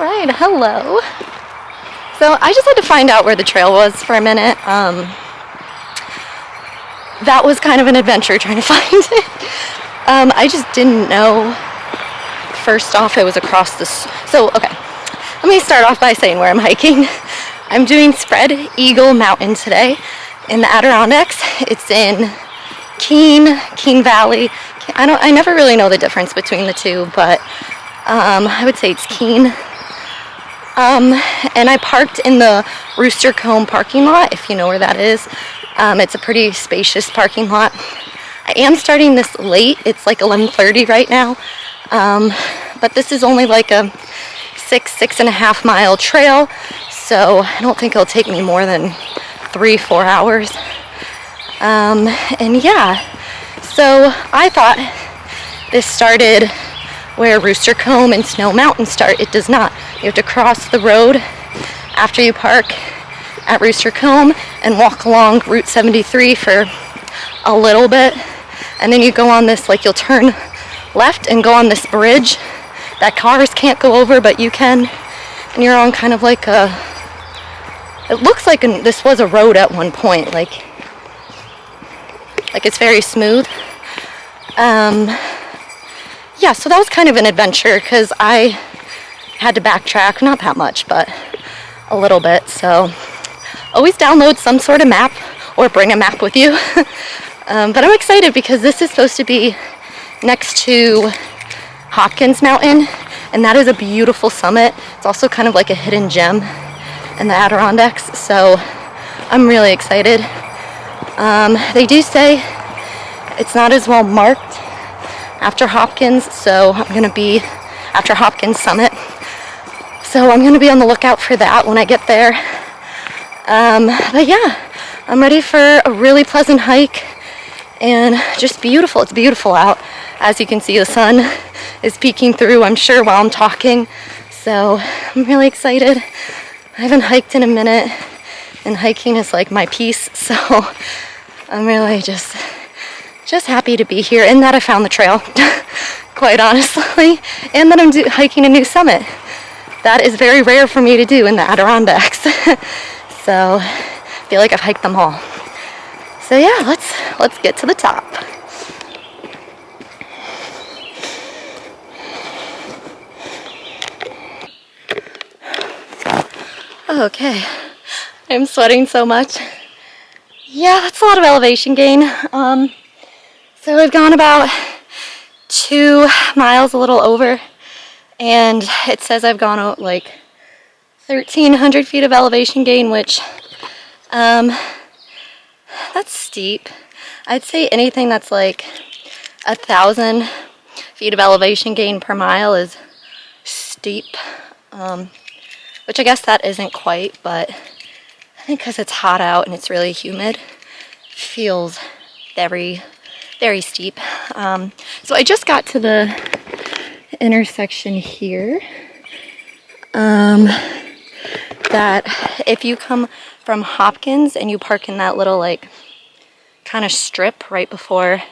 Alright, hello. So I just had to find out where the trail was for a minute. That was kind of an adventure trying to find it. I just didn't know. First off, it was across this. So, okay. Let me start off by saying where I'm hiking. I'm doing Spread Eagle Mountain today in the Adirondacks. It's in Keene Valley. I never really know the difference between the two, but I would say it's Keene. And I parked in the Rooster Comb parking lot, if you know where that is. It's a pretty spacious parking lot. I am starting this late. It's like 11:30 right now. But this is only like a 6.5 mile trail, so I don't think it'll take me more than 3-4 hours. And yeah, so I thought this started where Rooster Comb and Snow Mountain start. It does not. You have to cross the road after you park at Rooster Comb and walk along Route 73 for a little bit, and then you go on this, like, you'll turn left and go on this bridge that cars can't go over, but you can, and you're on kind of like a, it looks like this was a road at one point, like it's very smooth. Yeah, so that was kind of an adventure because I had to backtrack, not that much, but a little bit. So always download some sort of map or bring a map with you. But I'm excited because this is supposed to be next to Hopkins Mountain, and that is a beautiful summit. It's also kind of like a hidden gem in the Adirondacks, so I'm really excited. They do say it's not as well marked after Hopkins, so I'm going to be after Hopkins Summit. So I'm going to be on the lookout for that when I get there. But yeah, I'm ready for a really pleasant hike and just beautiful. It's beautiful out. As you can see, the sun is peeking through, I'm sure, while I'm talking. So I'm really excited. I haven't hiked in a minute, and hiking is like my peace. So I'm really just happy to be here, and that I found the trail, quite honestly, and that I'm hiking a new summit. That is very rare for me to do in the Adirondacks. So I feel like I've hiked them all. So yeah, let's get to the top. Okay, I'm sweating so much. Yeah, that's a lot of elevation gain. So I've gone about 2 miles, a little over, and it says I've gone like 1,300 feet of elevation gain, which that's steep. I'd say anything that's like 1,000 feet of elevation gain per mile is steep, which I guess that isn't quite, but I think because it's hot out and it's really humid, it feels very steep. So I just got to the intersection here. That if you come from Hopkins and you park in that little like kind of strip right before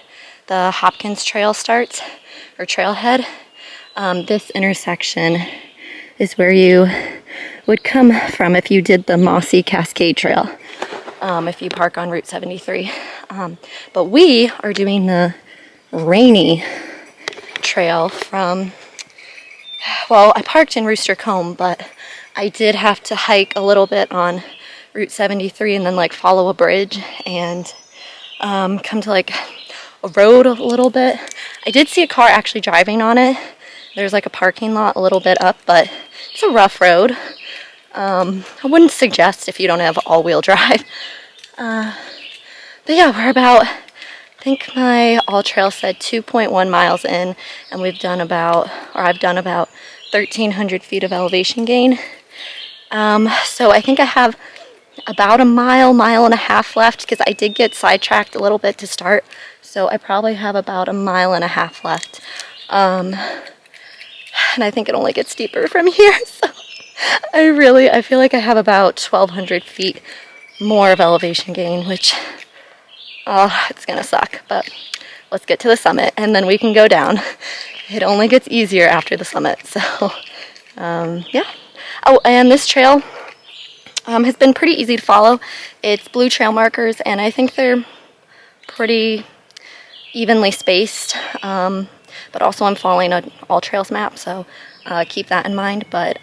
the Hopkins Trail starts, or trailhead, this intersection is where you would come from if you did the Mossy Cascade Trail, if you park on Route 73. But we are doing the Rainy Trail from, well, I parked in Rooster Comb, but I did have to hike a little bit on Route 73 and then like follow a bridge and come to like a road a little bit. I did see a car actually driving on it. There's like a parking lot a little bit up, but it's a rough road. I wouldn't suggest if you don't have all-wheel drive. But yeah, we're about, I think my all trail said 2.1 miles in, and I've done about 1,300 feet of elevation gain. So I think I have about a mile and a half left, because I did get sidetracked a little bit to start. So I probably have about a mile and a half left. And I think it only gets steeper from here. So I feel like I have about 1,200 feet more of elevation gain, which, it's gonna suck, but let's get to the summit and then we can go down. It only gets easier after the summit, so Yeah. Oh, and this trail has been pretty easy to follow. It's blue trail markers, and I think they're pretty evenly spaced. But also I'm following an all trails map, so keep that in mind. But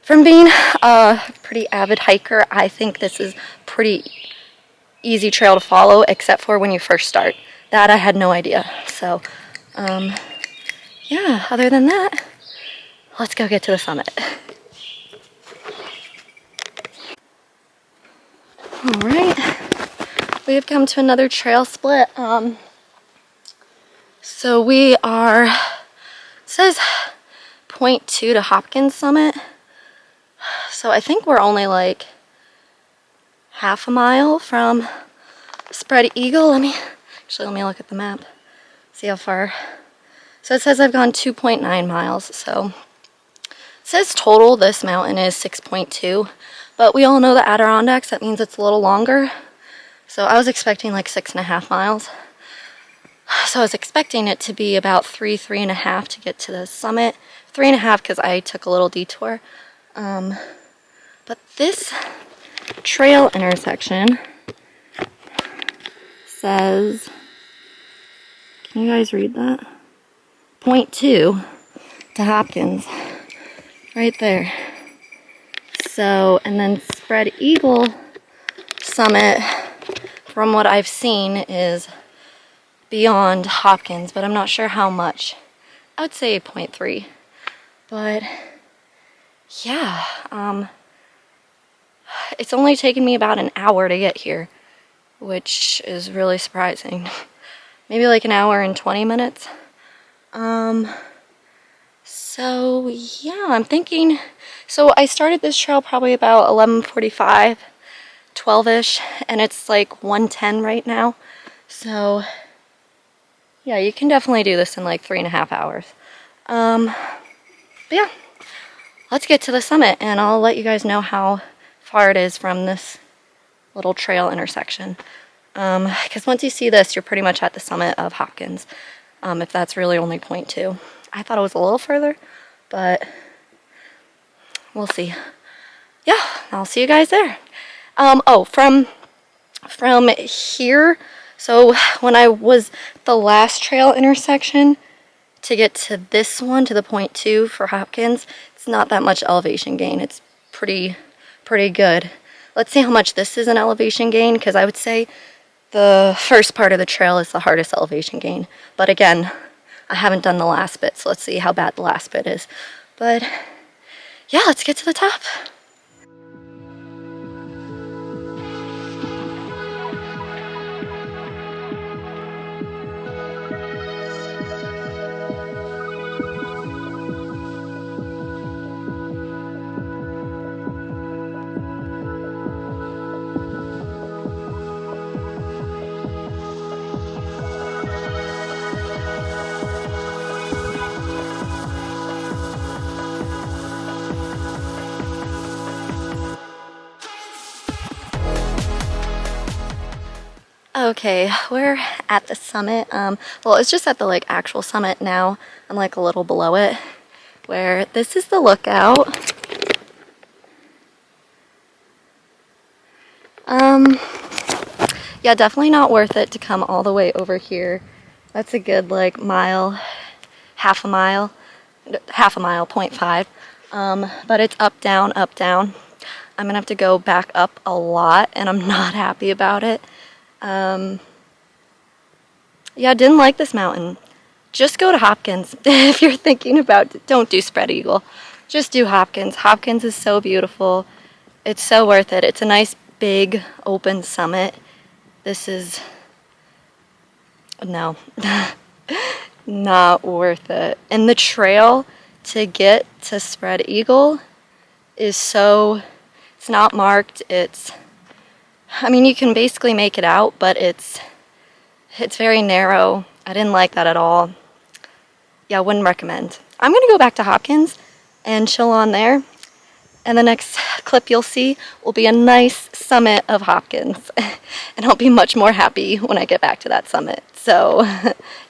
from being a pretty avid hiker, I think this is pretty easy trail to follow, except for when you first start. That I had no idea. So, yeah, other than that, let's go get to the summit. All right, we have come to another trail split. So we are, it says 0.2 to Hopkins Summit. So I think we're only like half a mile from Spread Eagle. Let me look at the map, see how far. So it says I've gone 2.9 miles. So it says total this mountain is 6.2, but we all know the Adirondacks, that means it's a little longer. So I was expecting like 6.5 miles. So I was expecting it to be about 3.5 to get to the summit. 3.5 because I took a little detour. But this trail intersection says, can you guys read that? 0.2 to Hopkins, right there. So, and then Spread Eagle Summit, from what I've seen, is beyond Hopkins, but I'm not sure how much. I would say 0.3. But yeah, it's only taken me about an hour to get here, which is really surprising. Maybe like an hour and 20 minutes. So yeah, I'm thinking, so I started this trail probably about 11:45, 12-ish, and it's like 1:10 right now. So yeah, you can definitely do this in like 3.5 hours. But yeah, let's get to the summit and I'll let you guys know how far it is from this little trail intersection. Because once you see this, you're pretty much at the summit of Hopkins, if that's really only 0.2. I thought it was a little further, but we'll see. Yeah, I'll see you guys there. Oh, from here, so when I was the last trail intersection, to get to this one, to the 0.2 for Hopkins, it's not that much elevation gain. It's pretty good. Let's see how much this is an elevation gain, because I would say the first part of the trail is the hardest elevation gain. But again, I haven't done the last bit, so let's see how bad the last bit is. But yeah, let's get to the top. Okay, we're at the summit. Well, it's just at the like actual summit now. I'm like a little below it, where this is the lookout. Yeah, definitely not worth it to come all the way over here. That's a good like mile, half a mile, 0.5. But it's up, down, up, down. I'm gonna have to go back up a lot, and I'm not happy about it. Yeah, I didn't like this mountain. Just go to Hopkins. If you're thinking about it, don't do Spread Eagle. Just do Hopkins. Hopkins is so beautiful. It's so worth it. It's a nice, big, open summit. This is... no. Not worth it. And the trail to get to Spread Eagle is so... it's not marked. It's... I mean, you can basically make it out, but it's very narrow. I didn't like that at all. Yeah, I wouldn't recommend. I'm going to go back to Hopkins and chill on there. And the next clip you'll see will be a nice summit of Hopkins. And I'll be much more happy when I get back to that summit. So,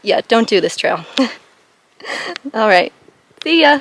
yeah, don't do this trail. All right. See ya.